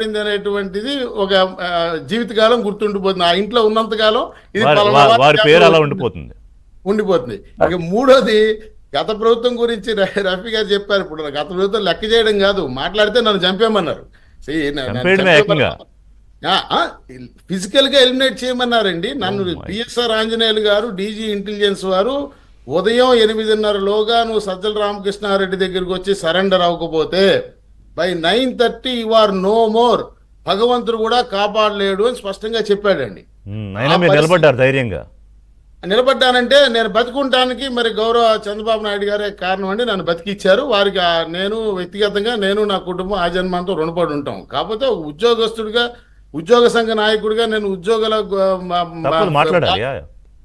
అనేటువంటిది ఒక జీవితకాలం గుర్తుండిపోతుంది. ఆ ఇంట్లో ఉన్నంత కాలం ఇది వారి పేరు అలా ఉండిపోతుంది. ఉండిపోతుంది. ఇక మూడోది, గత ప్రభుత్వం గురించి రఫీ గారు చెప్పారు. ఇప్పుడు గత ప్రభుత్వం లెక్క చేయడం కాదు, మాట్లాడితే నన్ను చంపేయమన్నారు. ఫిజికల్ గా ఎలిమినేట్ చేయమన్నారండి నన్ను. పిఎస్ఆర్ ఆంజనేయులు గారు, డీజీ ఇంటెలిజెన్స్ వారు ఉదయం 8:30లోగా నువ్వు సజ్జల రామకృష్ణారెడ్డి దగ్గరికి వచ్చి సరెండర్ అవ్వకపోతే by 9:30 you are no more, భగవంతుడు కూడా కాపాడలేడు అని స్పష్టంగా చెప్పాడండి. నిలబడ్డారు ధైర్యంగా. నిలబడ్డానంటే నేను బతుకుంటానికి మరి గౌరవ చంద్రబాబు నాయుడు గారే కారణం అండి. నన్ను బతికిచ్చారు. వారికి నేను వ్యక్తిగతంగా, నేను నా కుటుంబం ఆ జన్మంతో రుణపడి ఉంటాం. కాకపోతే ఉద్యోగస్తుడిగా, ఉద్యోగ సంఘ నాయకుడిగా నేను ఉద్యోగాల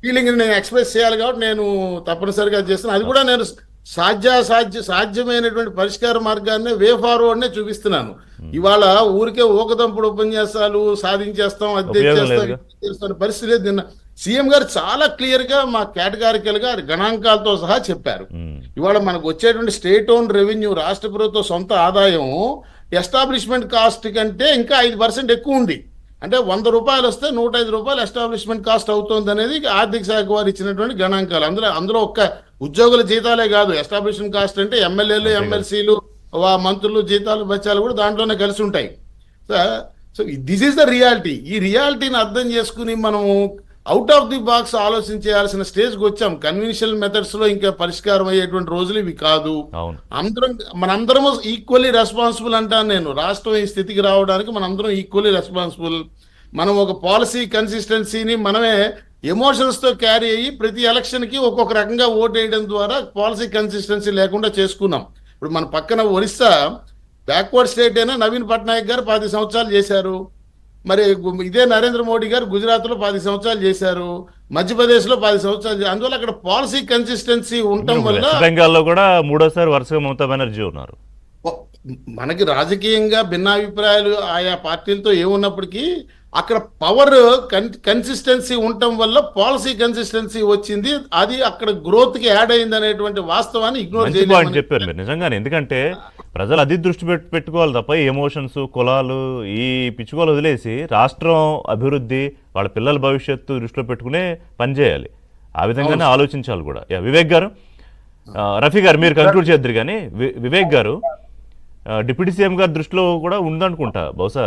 ఫీలింగ్ నేను ఎక్స్ప్రెస్ చేయాలి కాబట్టి నేను తప్పనిసరిగా చేస్తున్నాను. అది కూడా నేను సాధ్యమైనటువంటి పరిష్కార మార్గాన్ని, వే ఫార్వర్డ్నే చూపిస్తున్నాను. ఇవాళ ఊరికే ఊకదంపుడు ఉపన్యాసాలు సాధించేస్తాం, అది చేస్తాం పరిస్థితి లేదు. నిన్న సీఎం గారు చాలా క్లియర్ గా మా కేటగారికల్ గా గణాంకాలతో సహా చెప్పారు. ఇవాళ మనకు వచ్చేటువంటి స్టేట్ ఓన్ రెవెన్యూ, రాష్ట్ర ప్రభుత్వ సొంత ఆదాయం ఎస్టాబ్లిష్మెంట్ కాస్ట్ కంటే ఇంకా 5% ఎక్కువ ఉంది. అంటే 100 రూపాయలు వస్తే 105 రూపాయలు ఎస్టాబ్లిష్మెంట్ కాస్ట్ అవుతుంది అనేది ఆర్థిక శాఖ వారు ఇచ్చినటువంటి గణాంకాలు. అందులో ఒక్క ఉద్యోగుల జీతాలే కాదు, ఎస్టాబ్లిష్మెంట్ కాస్ట్ అంటే ఎమ్మెల్యేలు, ఎమ్మెల్సీలు, మంత్రులు జీతాలు బచ్చాలు కూడా దాంట్లోనే కలిసి ఉంటాయి. So this is the reality. ఈ రియాలిటీని అర్థం చేసుకుని మనము అవుట్ ఆఫ్ ది బాక్స్ ఆలోచించాల్సిన స్టేజ్కి వచ్చాం. కన్వెన్షనల్ మెథడ్స్ లో ఇంకా పరిష్కారం అయ్యేటువంటి రోజులు ఇవి కాదు. మనందరము ఈక్వల్లీ రెస్పాన్సిబుల్ అంటాను నేను. రాష్ట్రం ఈ స్థితికి రావడానికి మనందరం ఈక్వల్లీ రెస్పాన్సిబుల్. మనం ఒక పాలసీ కన్సిస్టెన్సీని మనమే ఎమోషన్స్ తో క్యారీ అయ్యి ప్రతి ఎలక్షన్ కి ఒక్కొక్క రకంగా ఓట్ వేయడం ద్వారా పాలసీ కన్సిస్టెన్సీ లేకుండా చేసుకున్నాం. ఇప్పుడు మన పక్కన ఒరిస్సా బ్యాక్వర్డ్ స్టేట్ అయినా నవీన్ పట్నాయక్ గారు 10 సంవత్సరాలు చేశారు. మరి ఇదే నరేంద్ర మోడీ గారు గుజరాత్ లో 10 సంవత్సరాలు చేశారు, మధ్యప్రదేశ్ లో 10 సంవత్సరాలు. అందువల్ల అక్కడ పాలసీ కన్సిస్టెన్సీ ఉండటం వల్ల బెంగాల్లో కూడా 3వ వరుసగా మమతా బెనర్జీ ఉన్నారు. మనకి రాజకీయంగా భిన్నాభిప్రాయాలు ఆయా పార్టీలతో ఏమున్నప్పటికీ అక్కడ పవర్ కన్సిస్టెన్సీ ఉండటం వల్ల పాలసీ కన్సిస్టెన్సీ వచ్చింది. అది అక్కడ గ్రోత్ కి యాడ్ అయింది అనేటువంటి వాస్తవాన్ని ఇగ్నోర్ చేయాలి చెప్పారు మీరు నిజంగానే. ఎందుకంటే ప్రజలు అది దృష్టి పెట్టుకోవాలి తప్ప ఎమోషన్స్, కులాలు, ఈ పిచ్చుకోలు వదిలేసి రాష్ట్రం అభివృద్ధి, వాళ్ళ పిల్లల భవిష్యత్తు దృష్టిలో పెట్టుకునే పనిచేయాలి. ఆ విధంగానే ఆలోచించాలి కూడా. వివేక్ గారు, రఫీ గారు మీరు కంక్లూడ్ చేద్దరు. కానీ వివేక్ గారు, డిప్యూటీ సీఎం గారి దృష్టిలో కూడా ఉందనుకుంటా బహుశా